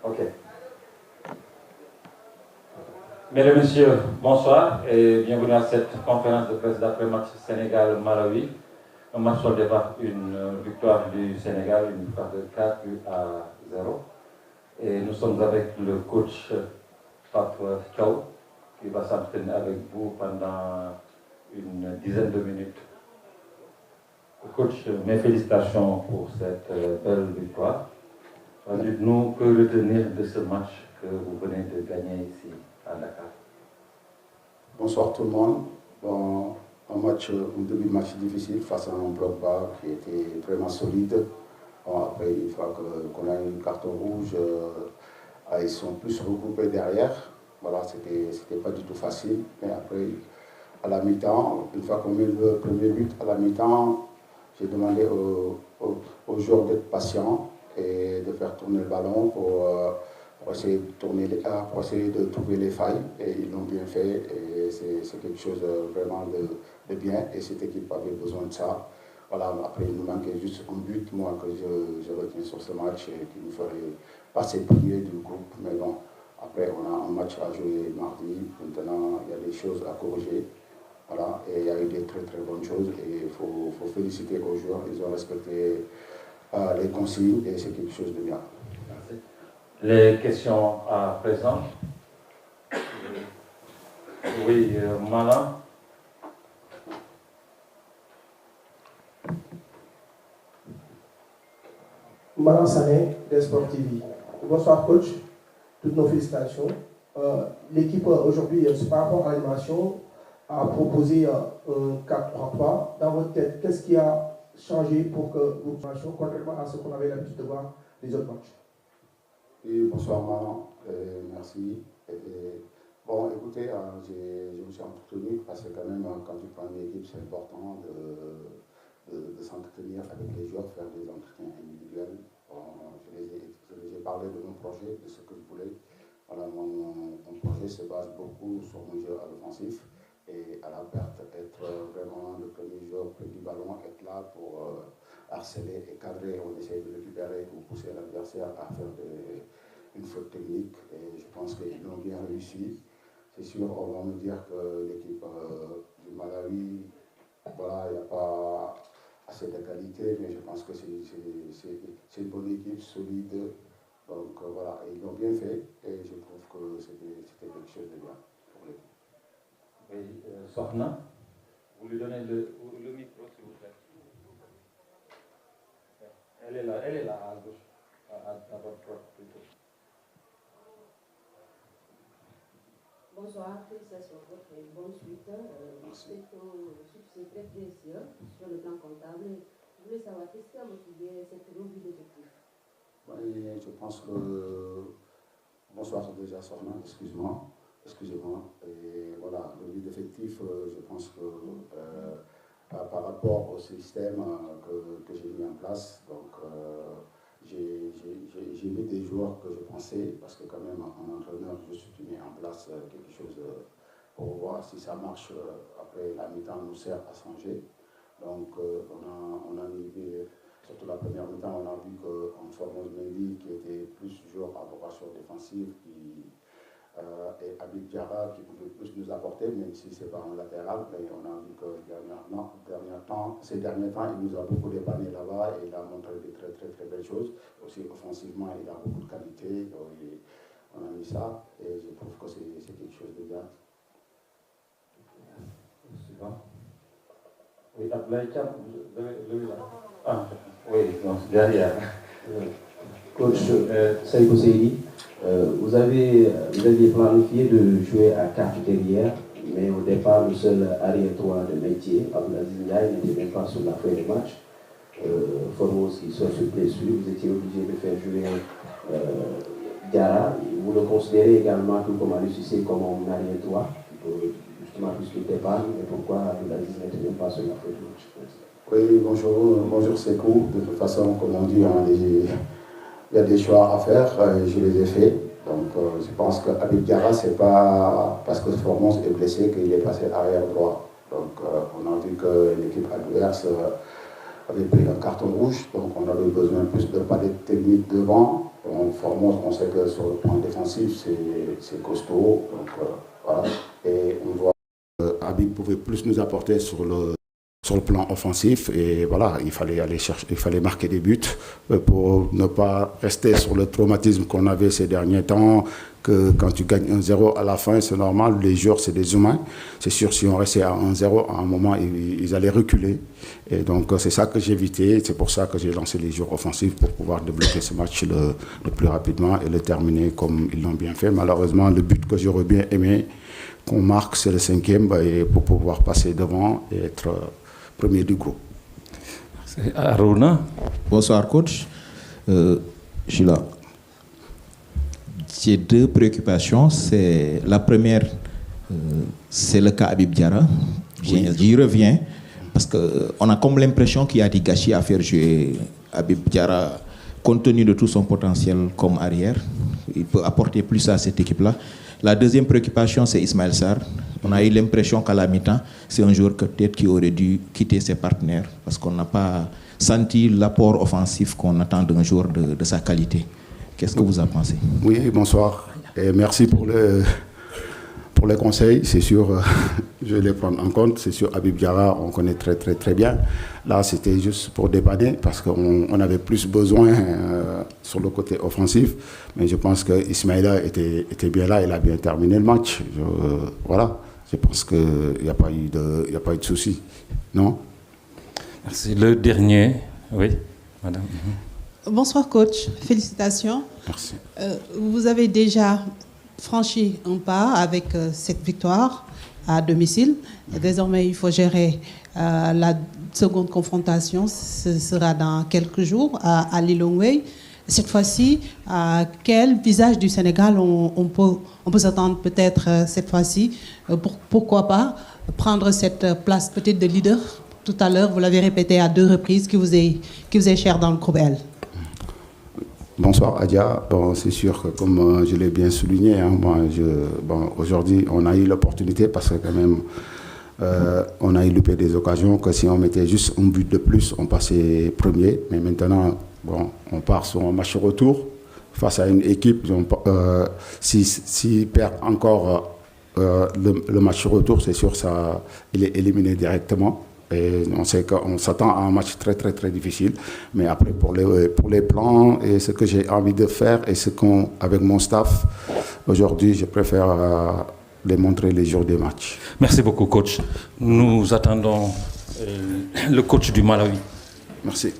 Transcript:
Ok. Mesdames et messieurs, bonsoir et bienvenue à cette conférence de presse d'après-match Sénégal-Malawi. Un match soldé par une victoire du Sénégal, une victoire de 4-0. Et nous sommes avec le coach Pape Thiaw qui va s'entraîner avec vous pendant une dizaine de minutes. Coach, mes félicitations pour cette belle victoire. Dites-nous que retenir de ce match que vous venez de gagner ici à Dakar. Bonsoir tout le monde. Bon, un début de match difficile face à un bloc bas qui était vraiment solide. Bon, après, une fois qu'on a eu une carte rouge, ils sont plus regroupés derrière. Voilà, c'était pas du tout facile. Mais après, à la mi-temps, une fois qu'on met le premier but, à la mi-temps, j'ai demandé aux joueurs d'être patients et de faire tourner le ballon pour essayer de trouver les failles. Et ils l'ont bien fait. Et c'est quelque chose vraiment de bien. Et cette équipe avait besoin de ça. Voilà, après, il nous manquait juste un but, moi, que je retiens sur ce match et qui nous ferait passer premier du groupe. Mais bon, après, on a un match à jouer mardi. Maintenant, il y a des choses à corriger. Voilà, et il y a eu des très très bonnes choses. Et il faut féliciter aux joueurs. Ils ont respecté les consignes et c'est quelque chose de bien. Merci. Les questions à présent. Oui, Malan. Malan Sané, des Sport TV. Bonsoir coach, toutes nos félicitations. L'équipe aujourd'hui, par rapport à l'animation, a proposé un 4-3-3. Dans votre tête, qu'est-ce qui a changé pour que vous changiez contrairement à ce qu'on avait l'habitude de voir les autres matchs? Oui, bonsoir Malan, merci. Bon, écoutez, je me suis entretenu parce que quand même, quand tu prends une équipe, c'est important de s'entretenir avec les joueurs, faire des entretiens individuels. Bon, je les ai parlé de mon projet, de ce que je voulais. Voilà, mon projet se base beaucoup sur mon jeu à l'offensif et à la perte, être vraiment le premier joueur près du ballon, être là pour harceler et cadrer. On essaie de récupérer ou pousser l'adversaire à faire une faute technique et je pense qu'ils l'ont bien réussi. C'est sûr, on va me dire que l'équipe du Malawi, voilà, il n'y a pas assez de qualité, mais je pense que c'est une bonne équipe, solide. Donc voilà, ils l'ont bien fait et je trouve que c'était quelque chose de bien pour l'équipe. Oui, Sohna, vous lui donnez le micro s'il vous plaît. Elle est là à gauche, à votre droite plutôt. Bonsoir, félicitations pour votre bonne suite. C'est un succès très précieux sur le plan comptable. Je voulais savoir qu'est-ce qui a motivé cette revue d'effectifs. Oui, je pense que. Bonsoir déjà, Sohna, excusez-moi. Et voilà, le revue d'effectifs, je pense que par rapport au système que j'ai mis en place, donc j'ai mis des joueurs que je pensais, parce que quand même, en entraîneur, juste tu mets en place quelque chose pour voir si ça marche. Après, la mi-temps nous sert à changer. Donc, on a mis, surtout la première mi-temps, on a vu qu'en Formose Mendy, qui était plus joueur à vocation défensive, et Habib Diarra, qui pouvait plus nous apporter, même si ce n'est pas un latéral, mais on a vu que ces derniers temps, il nous a beaucoup dépanné là-bas et il a montré de très très très belles choses. Aussi offensivement, il a beaucoup de qualité, on a mis ça et je trouve que c'est quelque chose de bien. Suivant. Oui, Ablaï Thiam, là. Ah, oui, donc derrière. Coach Seydou Seydi, vous aviez planifié de jouer à 4 derrière, mais au départ, le seul arrière droit de métier, Abdelaziz Ndiaye, n'était même pas sur la feuille de match. Formose qui soit sur blessure, vous étiez obligé de faire jouer Diarra. Vous le considérez également, tout comme Aliou Cissé, comme un arrière droit, justement puisqu'il départ, mais pourquoi Abdelaziz n'était même pas sur la feuille de match? Oui, bonjour Sekou. De toute façon, comme on dit, il y a des choix à faire, je les ai faits. Donc je pense qu'Habib Diarra, ce n'est pas parce que Formose est blessé qu'il est passé arrière droit. Donc on a vu que l'équipe adverse avait pris un carton rouge, donc on avait besoin plus de palette technique devant. On sait que sur le plan défensif, c'est costaud. Donc, voilà. Et on voit que Habib pouvait plus nous apporter sur le plan offensif. Et voilà, il fallait aller chercher, il fallait marquer des buts pour ne pas rester sur le traumatisme qu'on avait ces derniers temps. Que quand tu gagnes 1-0 à la fin, c'est normal, les joueurs, c'est des humains. C'est sûr, si on restait à 1-0, à un moment, ils allaient reculer. Et donc, c'est ça que j'ai évité. C'est pour ça que j'ai lancé les joueurs offensifs pour pouvoir débloquer ce match le plus rapidement et le terminer comme ils l'ont bien fait. Malheureusement, le but que j'aurais bien aimé qu'on marque, c'est le 5e, et pour pouvoir passer devant et être premier du groupe. Aruna. Bonsoir coach. Je suis là. J'ai deux préoccupations. La première, c'est le cas Habib Diarra. J'y reviens parce qu'on a comme l'impression qu'il y a des gâchis à faire jouer Habib Diarra compte tenu de tout son potentiel comme arrière. Il peut apporter plus à cette équipe-là. La deuxième préoccupation, c'est Ismaël Sarr. On a eu l'impression qu'à la mi-temps, c'est un joueur peut-être qui aurait dû quitter ses partenaires parce qu'on n'a pas senti l'apport offensif qu'on attend d'un joueur de sa qualité. Qu'est-ce que vous en pensez? Oui, bonsoir. Et merci pour les conseils. C'est sûr, je vais les prendre en compte. C'est sûr, Habib Diarra, on connaît très, très, très bien. Là, c'était juste pour dépanner parce qu'on avait plus besoin sur le côté offensif. Mais je pense que Ismaïla était bien là. Il a bien terminé le match. Voilà. Je pense qu'il n'y a pas eu de souci. Non? Merci. Le dernier. Oui, madame. Bonsoir coach, félicitations. Merci. Vous avez déjà franchi un pas avec cette victoire à domicile. Désormais, il faut gérer la seconde confrontation. Ce sera dans quelques jours à Lilongwe. Cette fois-ci, quel visage du Sénégal on peut s'attendre peut-être cette fois-ci? Pourquoi pas prendre cette place peut-être de leader? Tout à l'heure, vous l'avez répété à 2 reprises, qui vous est cher dans le groupe L. Bonsoir Adia. Bon, c'est sûr que comme je l'ai bien souligné, aujourd'hui on a eu l'opportunité parce que quand même on a eu loupé des occasions que si on mettait juste un but de plus, on passait premier. Mais maintenant, on part sur un match retour face à une équipe. S'il perd encore le match retour, c'est sûr il est éliminé directement. Et on sait qu'on s'attend à un match très très très difficile, mais après pour les plans et ce que j'ai envie de faire et avec mon staff aujourd'hui, je préfère les montrer les jours des matchs. Merci beaucoup coach. Nous attendons le coach du Malawi. Merci.